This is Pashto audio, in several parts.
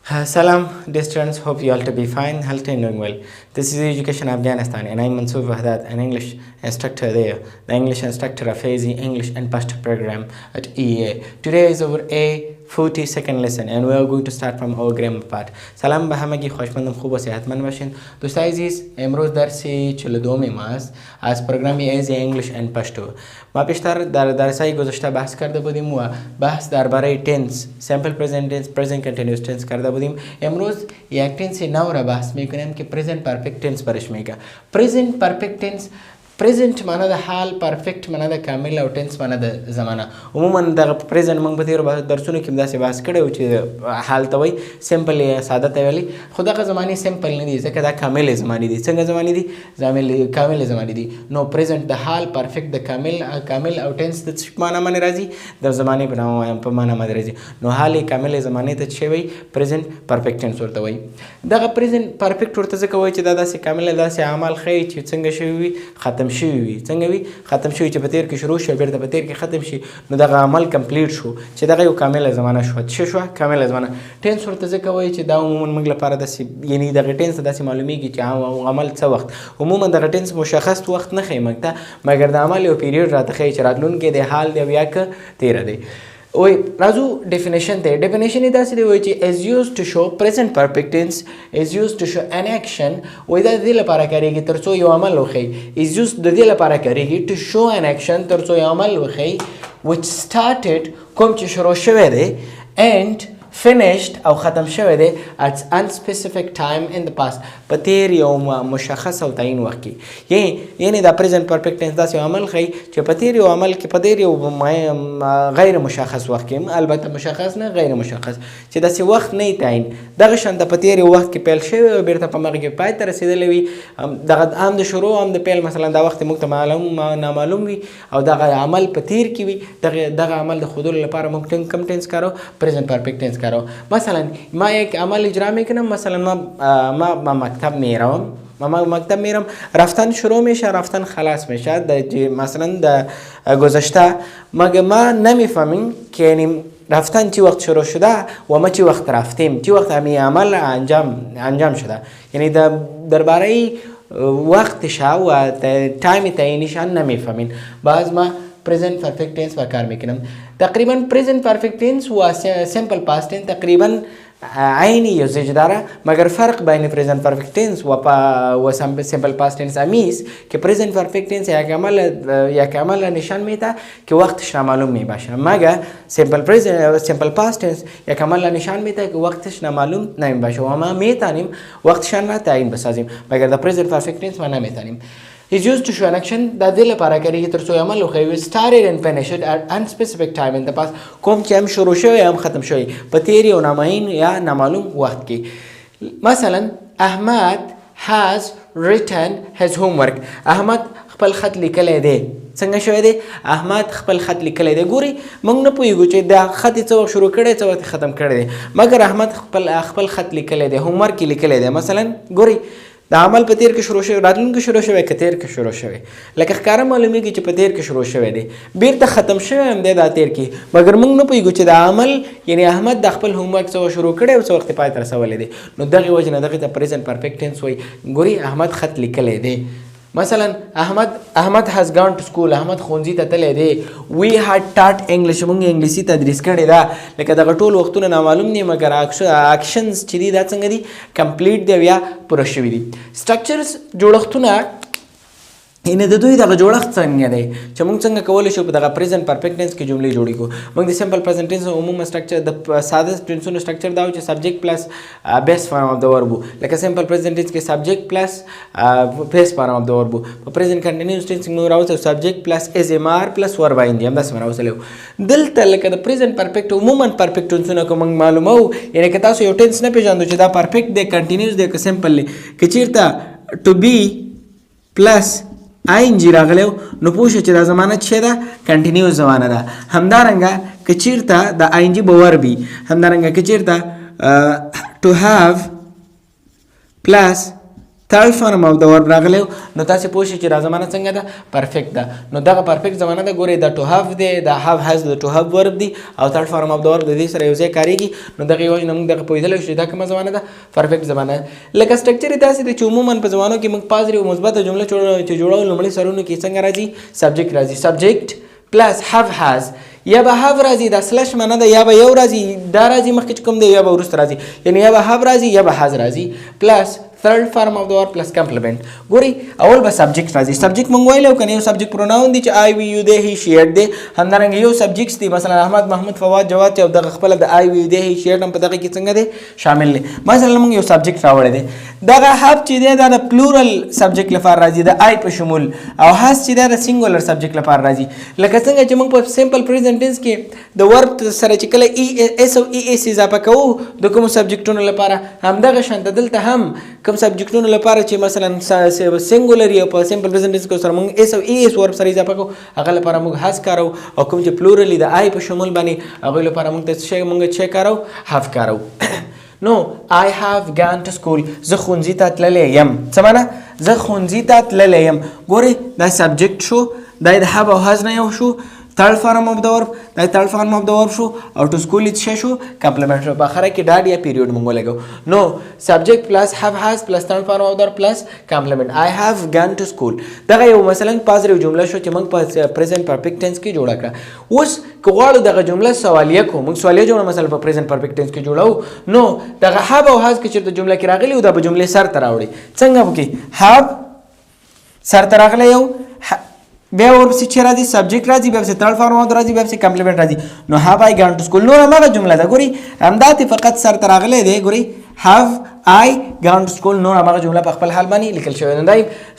Salam, dear students. Hope you all to be fine, healthy, and doing well. This is Education Afghanistan, and I'm Mansoor Wahdat, an English instructor there, the English instructor of AZ English and Pashto program at EA. Today is our A-42nd lesson, and we are going to start from our grammar part. سلام به همگی خوشمندم خوب و صحتمند باشین. دوستان عزیز، امروز درس 42 ماست از پروگرام AZ English and Pashto. ما پیشتر در درس‌های گذشته بحث کرده بودیم و بحث درباره تنس، سیمپل پرزنت تنس، پرزنت کنتینیوس تنس کرده بودیم. امروز یک تنس نو را بحث میکنیم که پرزنت پرفکت تنس برش میگه. پرزنت پرفکت تنس پرزنت معنی د حال، پرفکت معنی د کامل او تنس معنی د زمانه. عموما د پرزنت موږ په تیر درسونو کې داسې بحث کړی چې حال ته وایي، سمپل یا ساده ته ویلي، خو دغه زمانې سمپل نه دي ځکه دا کامل زمانې دي. څنګه زمانې دي؟ کامل زمانې دي. نو پرزنت د حال، پرفکت د کامل او تنس د څه معنی باندې راځي؟ د زمانې په معنی باندې راځي. نو حال کامل زمانې ته څه وایي؟ پرزنت پرفکت تنس ورته وایي. دغه پرزنت پرفکت ورته ځکه وایي چې دا داسې کامل داسې عمل ښیي چې څنګه شوي وي، ختم شوي وي. څنګه وي؟ ختم شوي چې په تیر کې شروع شي بیرته په تیر کې ختم شي. نو دغه عمل کمپلیټ شو چې دغه یو کامله زمانه شوه. څه شوه؟ کامله زمانه. ټنس ورته ځکه وایي چې دا عموما موږ لپاره داسې، یعنی دغه ټنس ته داسې معلومیږي چې عمل څه وخت. عموما دغه ټنس مشخص وخت نه ښیي موږ ته، مګر د عمل یو پیریډ راته ښیي چې راتلونکی دی، حال دی او یا که تیره دی. وای راځو ډیفینیشن ته. ډیفینیشن یې داسې دی وایي چې is used to show present perfect tense is used to show an action. وایي دا د دې لپاره کارېږي تر څو یو عمل وښیي. is used د دې لپاره کارېږي to show an action تر څو یو عمل وښیي which started کوم چې شروع شوی دی and finished او ختم شوی دی at unspecific time in the past په تیر یو مشخص او تعین وخت کې. یعنی دا پرزنت پرفیکټ ټنس داسې عمل ښیي چې په تیر یو عمل کې په تیر یو غیر مشخص وخت کې، البته مشخص نه غیر مشخص، چې داسې وخت نه تعین، دغه شان د په تیر یو وخت کې پیل شوی او بیرته په مغه کې پای ته رسېدلی وي. دغه هم د شروع هم د پیل مثلا دا وخت موږ ته نامعلوم وي او دغه عمل په تیر کې وي. دغه عمل د ښودلو لپاره موږ کم ټنس کارو؟ پرزنت پرفیکٹ ټنس کارو. مثلا ما یک عمل اجرا میکنم، مثلا ما مکتب میروم، مکتب میرم، رفتن شروع میشه، رفتن خلاص میشه. مثلا در گذشته مگه ما نمیفهمیم که یعنی رفتن چی وقت شروع شده و ما چی وقت رفتیم، چی وقت همین عمل انجام شده. یعنی درباره وقتش و تایم تعیینش نمیفهمیم. بعض ما present perfect tense و کار میکنم. تقریبا present perfect tense و simple past tense تقریبا عینی یوزیج داره، مگر فرق بین present perfect tense و simple past tense امیست که present perfect tense یک عمل نشان میده که وقتش نامعلوم میباشه، مگر simple past tense یک عمل نشان میده که وقتش نامعلوم نمیباشه و ما میتونیم وقتش را تعیین بسازیم، مگر در present perfect tense ما نمیتونیم. is used to show an action د دې لپاره کارېږي تر څو عمل وښیي started and finished at unspecific time in the past کوم چې هم شروع شوی هم ختم شوی په تیر یو نامعین یا نامعلوم وخت کې. مثلا احمد has written his homework. احمد خپل خط لیکلی دی. څنګه شوی دی؟ احمد خپل خط لیکلی دی. ګوري موږ نه پوهېږو چې دا خط یې څه وخت شروع کړی، څه وخت ختم کړی دی، مګر احمد خپل خط لیکلی دی، هومورک یې لیکلی دی. مثلا ګوري د عمل په تیر کې شروع شوی، راتلونکي شروع شوی، که تیر کې شروع شوی، لکه ښکاره معلومیږي چې په تیر کې شروع شوی دی، بیرته ختم شوی هم دی دا تیر کې، مګر موږ نه پوهېږو چې د عمل یعنی احمد د خپل هومورک څه شروع کړی او څه وخت پای ته رسولی دی. نو دغې وجې نه دغې ته پرزنت پرفیکټ ټنس وایي. ګوري احمد خط لیکلی دی. مثلا احمد has gone to school. احمد ښوونځي ته تللی دی. we had taught English. موږ انګلیسي تدریس کړې ده. لکه دغه ټول وختونه نامعلوم دي، مګر اکشنز چې دي دا څنګه دي؟ کمپلیټ دی یا پوره شوي دي. سټرکچرز جوړښتونه یعنې د دوی دغه جوړښت څنګه دی چې موږ څنګه کولی شو په دغه پرزنت پرفیکټ ټنس کې جملې جوړې کړو. موږ د سمپل پرزنت ټنس عموما سټرکچر د ساده ټنسونو سټرکچر دا و چې سبجیکټ پلس بیس فارم اف د ورب و. لکه سمپل پرزنت ټنس کې سبجیکټ پلس بیس فارم اف د ورب و. په پرزنت کنټینیوس ټنس کې موږ راوستو سبجیکټ پلس از ام آر پلس ورب آی ان جي، همداسې مې راوستلی و. دلته لکه د پرزنت پرفیکټ عموما پرفیکټ ټنسونه که موږ معلوموو، یعنې که تاسو یو ټنس نه پېژاندو چې دا پرفیکټ دی، کنټینیوس دی که سمپل دی، که چېرته ټو بي پلس ING راغلی نو پوه شو چې دا زمانه څه ده؟ کنټینیوس زمانه ده. همدارنګه که چېرته د ING به ورب وي، همدارنګه که چېرته to have plus third form of the verb راغلی نو تاسې پوه شئ چې دا زمانه څنګه ده پرفیکټ ده نو دغه پرفیکټ زمانه ده ګورئ دا to have دی دا have has د to have verb دی او third form of the verb د دې سره یو ځای کارېږي نو دغه یې وجې نه موږ دغه پوهېدلی شو چې دا کومه زمانه ده پرفیکټ زمانه ده لکه سټرکچر یې داسې دی چې عموما په زمانو کې موږ پازټیو مثبته جمله چې جوړو لومړي سرونو کې څنګه راځي سبجیکټ راځي سبجیکټ پلس have has یا به have راځي دا سلش معنا ده یا به یو راځي دا راځي مخکې چې کوم دی یا به وروسته راځي یعنی یا به have راځي یا به has راځي پلس third form of the verb plus complement ګوري اول به سبجیکټ راځي سبجیکټ مونږ ویلو کنه یو سبجیکټ پروناون دی چې I we you they he she it دی همدارنګه یو سبجیکټس دی مثلا احمد محمود فواد جواد چې دغه خپل د I we you they he she it هم په دغه کې څنګه دی شامل دی مثلا مونږ یو سبجیکټ راوړی دی دغه have چې دی دا د پلورل سبجیکټ لپاره راځي د I په شمول او has چې دا د سنګولر سبجیکټ لپاره راځي لکه څنګه چې مونږ په سمپل پریزنټ ټینس کې د ورب سره چې کله اس او اس اضافه کوو د کوم سبجیکټونو لپاره همدغه شان دلته هم کوم سبجیکټونو لپاره چې مثلا سنګولر یا په سمپل پریزنټ ټینس کې سره مونږ اس او اس ورب سره اضافه کوو هغه لپاره مونږ has کارو او کوم چې پلورل د I په شمول باندې هغه لپاره مونږ څه کارو have کارو نو I have gone to school زه ښوونځي ته تللی یم څه معنا زه ښوونځي ته تللی یم ګورئ دا سبجیکټ شو دا د have او has نه یو شو third form of the verb دا third form of the verb شو او to school څه شو کمپلیمنٹ شو په اخره کې ډاډ یا پیریډ مونږ لګو نو سبجیکټ پلس have has پلس third form of the verb پلس کمپلیمنٹ I have gone to school دغه یو مثلا پازټیو جمله شو چې موږ په پریزنت پرفیکټ ټینس کې جوړه کړه اوس که غواړو دغه جمله سوالیه کو موږ سوالیه جمله مثلا په پریزنت پرفیکټ ټینس کې جوړو نو دغه have او has کې چیرته جمله کې راغلی او د جملې سر ته راوړي څنګه وکي have سر ته راغلی یو بیا ورپسې چې راځي سبجیکټ راځي بیا ثird form of the راځي بیا کمپلیمنٹ راځي نو have I gone to school نو هماغه جمله ده ګوري همداسې فقط سر ته راغلی دی ګوري have I gone to school نو هماغه جمله په خپل حال باندې لیکل شوې ده دا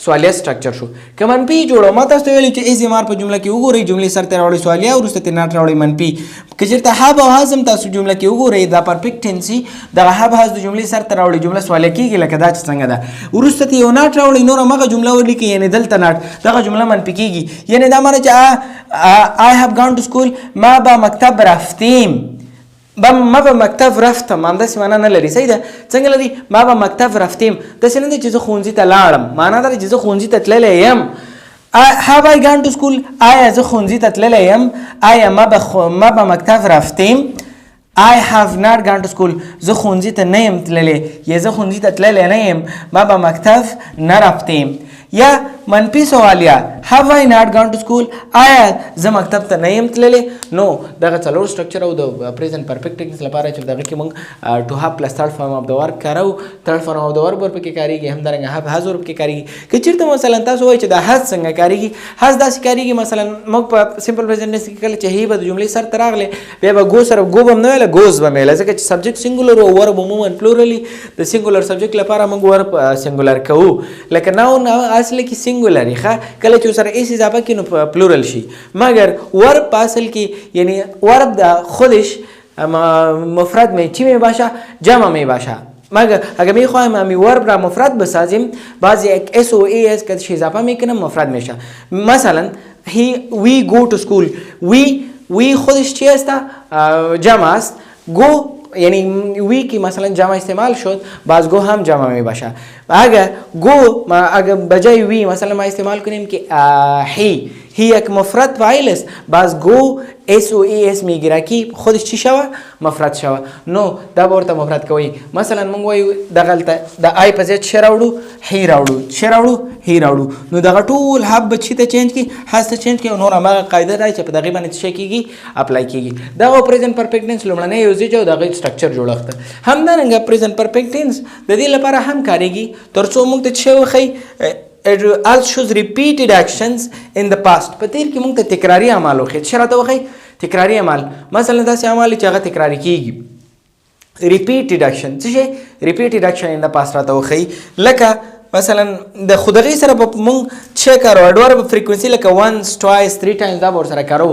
سوالیه سټرکچر شو که منفي جوړو ما تاسو ته ویلي چې ایز مار په جمله کې وګورئ جملې سر ته راوړئ سوالیه وروسته ترې ناټ راوړئ منفي که چېرته have او has هم تاسو جمله کې وګورئ دا پرفیکټ ټینس دغه have has د جملې سر ته راوړئ جمله سوالیه کېږي لکه دا چې څنګه ده وروسته ته یو ناټ راوړئ نور هماغه جمله ولیکئ یعنې دلته ناټ دغه جمله منفي کېږي یعنې دا معنی چې I have gone to school ما به مکتب رفتیم ما به مکتب رفتم همداسې معنا نه لري صحیح ده څنګه لري ما به مکتب رفتیم داسې نه دی چې زه ښوونځي ته لاړم معنا دا چې زه ښوونځي ته تللی یم have I gone to school آیا زه ښوونځي ته تللی یم آیا ما به مکتب رفتیم I have not gone to school زه ښوونځي ته نه یم تللی یا زه ښوونځي ته تللی نه یم ما به مکتب نه رفتیم یا منفي سوالیه have I not gone to school آیا زه مکتب ته نه یم تللی نو دغه څلور سټرکچر او د پریزنت پرفیکټ ټینس لپاره چې دغه کې موږ to have plus third form of the verb کارو third form of the verb ورپکې کارېږي همدارنګه have has ورپکې کارېږي که چېرته مثلا تاسو وایئ چې دا has څنګه کارېږي has داسې کارېږي مثلا موږ په سمپل پریزنټ ټینس کې کله چې هی به د جملې سر ته راغلی بیا به go سره go به هم نه ویله goes به مې ویله ځکه چې سبجیکټ سنګولر او ورب عموما پلورلي د سنګولر سبجیکټ لپاره موږ ورب سنګولر کوو لکه ناون اصل کې سنګولر ښه کله چې سره اس اضافه کړي نو پلورل شي مګر ورب په اصل کې یعنی ورب د خودش مفرد می چی می باشه جمع می باشه مگر اگر می خواهم امی ورب را مفرد بسازیم بعضی اس و اس که اضافه میکنم مفرد میشه مثلا we go to school we خودش چی است جمع است go یعنی وی کی مثلا جمع استعمال شد باز گو هم جمع می باشه اگر بجای وی مثلا ما استعمال کنیم که هی یک مفرد فاعل است باز گو اس و ای اس میگیره کی خودش چی شوه مفرد شوه نو دا ورته مفرد کوي مثلا مونږ وایو دغلته د آی په ځای چی راوړو هی راوړو نو دغه ټول حب چی ته چینج کی هاس ته چینج کی نور هغه قاعده راځي چې په دغه باندې څه کیږي اپلای کیږي دا پریزنت پرفیکټ ټینس لومړنی یوزیج او دغه سټرکچر جوړښت همدارنګه پریزنت پرفیکټ ټینس د دې لپاره هم کاریږي ترڅو موږ ته څه وخی it also shows repeated actions in the past په تیر کې موږ ته تکراری اعمال وخی شرط وخی تکراری اعمال مثلا داسې اعمال چې هغه تکراری کیږي repeated action څه شي repeated action in the past راته وخی لکه مثلا د خودغي سره مونږ چې کارو اډوار په فریکوئنسي لکه once twice 3 times دا ور سره کارو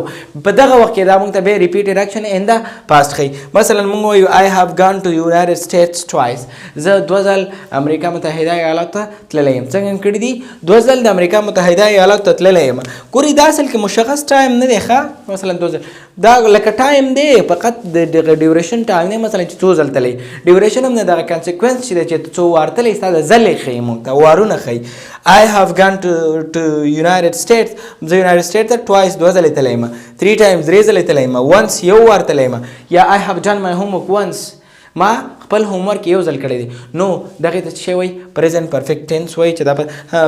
په دغه وخت کې دا مونږ ته به ریپیټډ اکشن ان دا پاست خي مثلا مونږ وایو I have gone to United States twice زه دوزل امریکا متحده ایالات ته تللی یم څنګه کړی دي دوزل د امریکا متحده ایالات ته تللی یم ګوري دا اصل کې مشخص ټایم نه دی ښه مثلا دوزل دا لکه ټایم دی فقط د ډیوریشن ټایم نه مثلا چې څو ځل تللی ډیوریشن هم نه دا کانسیکوئنس چې څو ورتلې ستاسو ځلې خي مونږ ته وارونه ښیي. I have gone to United States. زه United States ته twice 2 ځلې تللی یم. 3 times 3 ځلې تللی یم. once یو وار تللی یم. یا I have done my homework once. ما خپل هومورک یو ځل کړی دی. نو دغې ته څه وایي؟ پریزنټ پرفیکټ ټینس وایي چې دا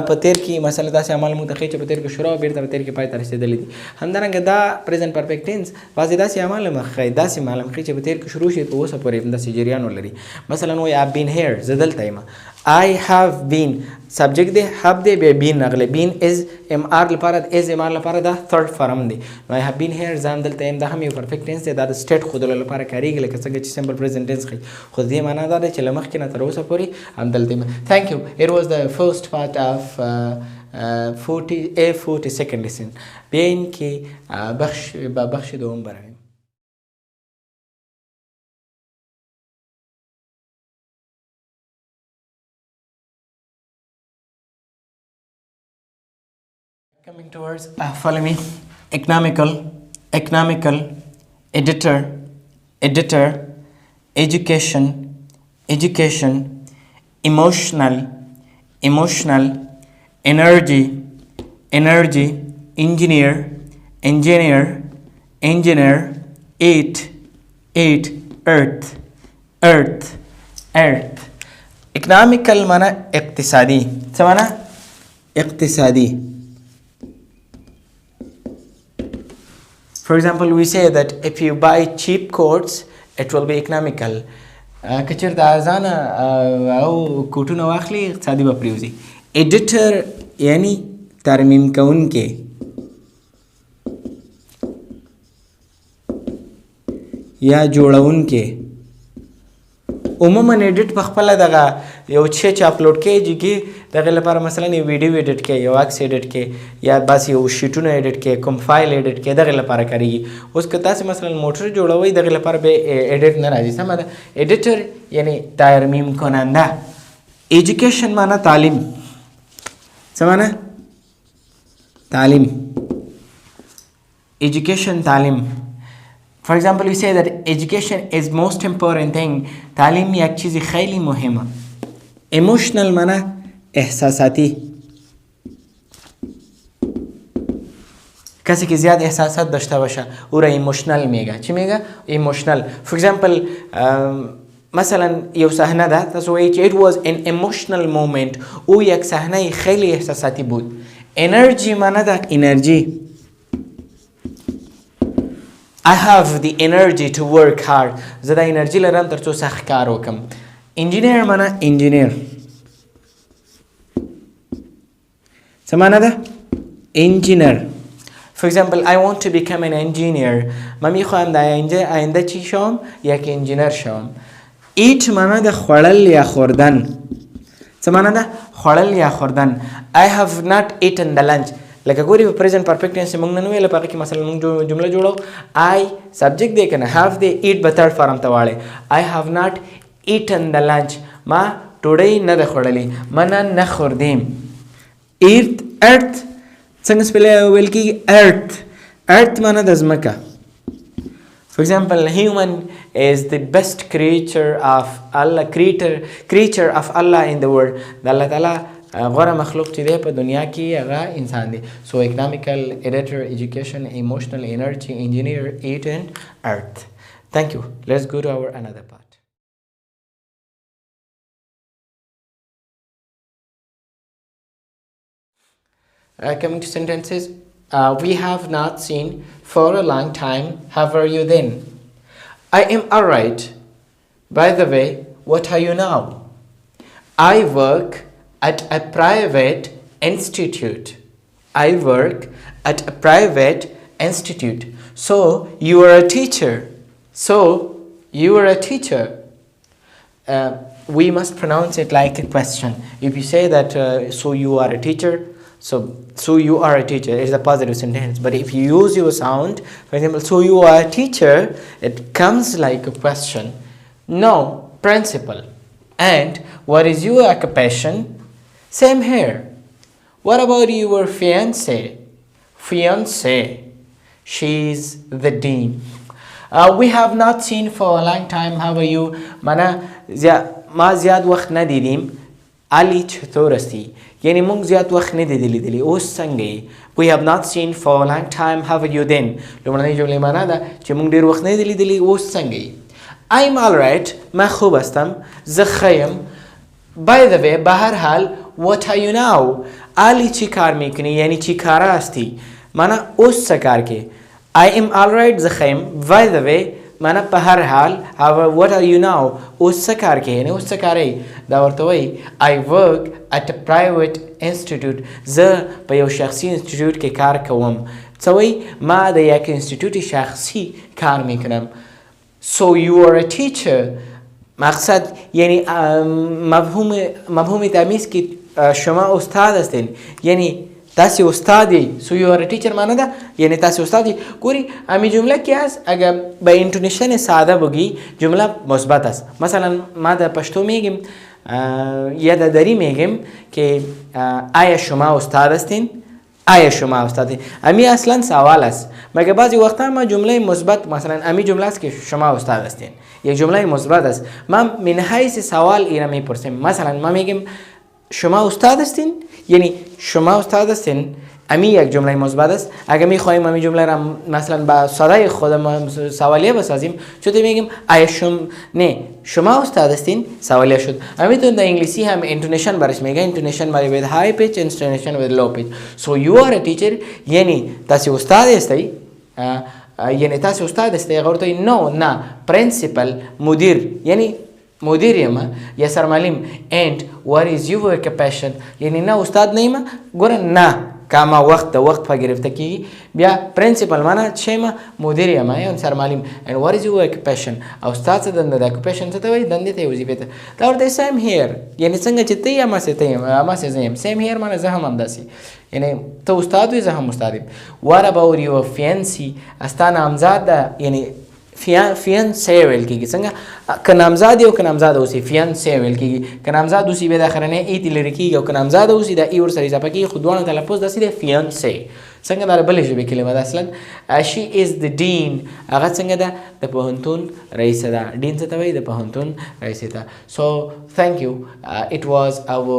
په تیر کې مثلا داسې عمل موږ ته ښیي چې په تیر کې شروع او بېرته په تیر کې پای ته رسېدلی دي. همدارنګه دا پریزنټ پرفیکټ ټینس بعضې داسې عمل هم ښیي داسې عمل هم ښیي چې په تیر کې شروع شي په اوسه پورې داسې جریان ولري. مثلا وایي I have been here. زه دلته یم. I have been subject دی have دی بیا been راغلی. been is MR لپاره is MR لپاره دا third form دی. نو I have been here ځان دلته یم. دا هم یو پرفیکټ ټینس دی. دا د سټیټ ښودلو لپاره کارېږي لکه څنګه چې سمپل پریزنټ ټینس ښیي. خو د دې معنا دا ده چې له مخکې نه تر اوسه پورې همدلته یم. Thank you. It was the first part of A-42nd lesson. بیا این کې بخش دوم برویم. Coming towards, follow me. Economical, editor, education, emotional, energy, engineer, eat, earth. Economical माना اقتصادی. څه माना؟ اقتصادی. For example, we say that if you buy cheap coats, it will be economical. که چېرته ارزانه او کوټونه واخلي اقتصادي به پرېوځي. Editor یعنی ترمیم کوونکی. یا جوړونکی. عموما ایډیټ په خپله دغه یو شی چې اپلوډ کېږي کې دغې لپاره مثلا یو ویډیو ایډیټ کې یو عکس ایډیټ کې یا بس یو شیټونه ایډیټ کې کوم فایل ایډیټ کې دغې لپاره کارېږي. اوس که تاسې مثلا موټر جوړوئ دغې لپاره به ایډیټ نه راځي. سمه ده. ایډیټر یعنی ترمیم کننده. ایجوکیشن معنا تعلیم. څه معنا؟ تعلیم. ایجوکیشن تعلیم. For example, we say that education is most important thing. تعلیم یک چیزی خیلی مهمه. Emotional माना احساساتی. کسی که زیاد احساسات داشته باشه او را ایموشنال میگه. چی میگه؟ ایموشنال. For example, مثلا یو صحنه ده تاسو وایي چې it was an emotional moment. او یک صحنه خیلی احساساتی بود. Energy माना ده انرژی. I have the energy to work hard. زه د انرژي لرم تر څو سخت کار وکم. Engineer माना engineer. څه معنا ده؟ engineer. For example, I want to become an engineer. من میخواهم در آینده چی شوم؟ یک انجینر شوم. Eat معنا ده خوړل یا خوردن. څه معنا ده؟ خوړل یا خوردن. I have not eaten the lunch. لکه ګوري په پریزنټ پرفیکټ ټینس موږ نن ویل په هغه کې مثلا موږ جمله جوړو. I سبجیکټ دی کنه have they eat به تھرډ فارم ته واړی. I have not eaten the lunch. ما ډوډۍ نه ده خوړلې. ما نه خوردیم. earth څنګه ویل کېږي؟ earth معنا د ځمکه. For example, human is the best creature of Allah in the world. د الله تعالی غوره مخلوق چې دی په دنیا کې هغه انسان دی. So economical, editor, education, emotional, energy, engineer, eat and earth. Thank you. Let's go to our another part. Coming to sentences. We have not seen for a long time. How are you then? I am alright. By the way, what are you now? I work at a private institute. I work at a private institute. So you are a teacher. We must pronounce it like a question. If you say that so you are a teacher, so you are a teacher, it's a positive sentence. But if you use your sound, for example, so you are a teacher, it comes like a question. No, principal. And what is your occupation? Same here. What about your fiancé? She's the dean. We have not seen for a long time. How are you? ما زیاد وقت ندیدیم. علي چې تورستی یعنی موږ زیات وخت نه دی لیدلی اوس څنګه یې we have not seen for a long time how are you then لومړنۍ جملې معنا ده چې موږ ډېر وخت نه دی لیدلی اوس څنګه یې I'm alright ما خوب هستم زه ښه یم by the way به هر حال what are you now علی چی کار میکنی یعنی چی کاره هستی معنا اوس څه کار کې I am alright زه ښه یم by the way معنا په هر حال what are you now اوس څه کار کې یعنی اوس څه کاری دا ورته وایي I work at a private institute زه په یو شخصي انسټیټیوټ کې کار کوم څه وایي ما د یک انسټیټیوټ شخصي کار میکنم so you are a teacher مقصد یعنی مفهوم تمیز که شما استاد هستین یعنی تاسې استادی so you are a teacher معنی ده یعنی تاسې استادی گوری امی جمله که هست اگر به اینتونیشن ساده بگی جمله مثبت است مثلا ما در پشتو میگیم یا در دری میگیم که آیا شما استاد هستین آیا شما استاد امی اصلا سوال است مگر بعضی وقتا ما جمله مثبت مثلا امی جمله است که شما استاد هستین یک جمله مثبت است ما من حیث سوال اینا میپرسیم مثلا ما میگیم شما استاد هستین یعنی شما استاد هستین امی یک جمله مثبت است اگر میخوایم امی جمله را مثلا با صدای خودم سوالیه بسازیم چطور میگیم آیا شما استاد هستین سوالیه شد همینطور در انگلیسی هم انتونیشن برش میگه انتونیشن برای with high pitch انتونیشن with low pitch so you are a teacher یعنی تاسی استاد هستی یعنی تاسی استاد هستی اگر تو نه پرنسپل مدیر یعنی مدیر یم یا سرمعلم and what is your occupation یعنی نه استاد نیمه ګوره نه کاما وخت د وخت په گرفته کیږي بیا پرنسپل معنا چې ما مدیر یم یا سرمعلم and what is your occupation او استاد څه دنده د occupation څه ته وایي دندې ته وظیفه ته دا ورته same here یعنی څنګه چې ته یې ما ته یم ما څه یم same here معنا زه هم همداسې یعنی ته استاد وي زه هم استاد یم what about your fiancé استا نامزاد ده یعنی fiancé ویل کېږي څنګه که نامزاد او که نامزاده اوسي fiancé ویل کېږي که نامزاد اوسي بیا د اخرنۍ ای تی لرې کېږي او که نامزاده اوسي دا ای ورسره اضافه کېږي خو دواړو تلفظ داسې دی fiancé څنګه دا د بلې ژبې کلمه ده اصلا she is the dean هغه څنګه ده د پوهنتون رئیسه ده dean څه ته وایي د پوهنتون رئیسې ته so thank you it was our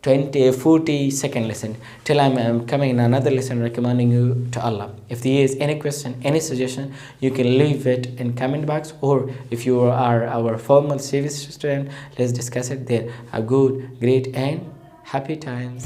A-42nd lesson. Till I'm coming in another lesson recommending you to Allah. If there is any question, any suggestion, you can leave it in comment box or if you are our formal service student, let's discuss it there. Have good, great and happy times.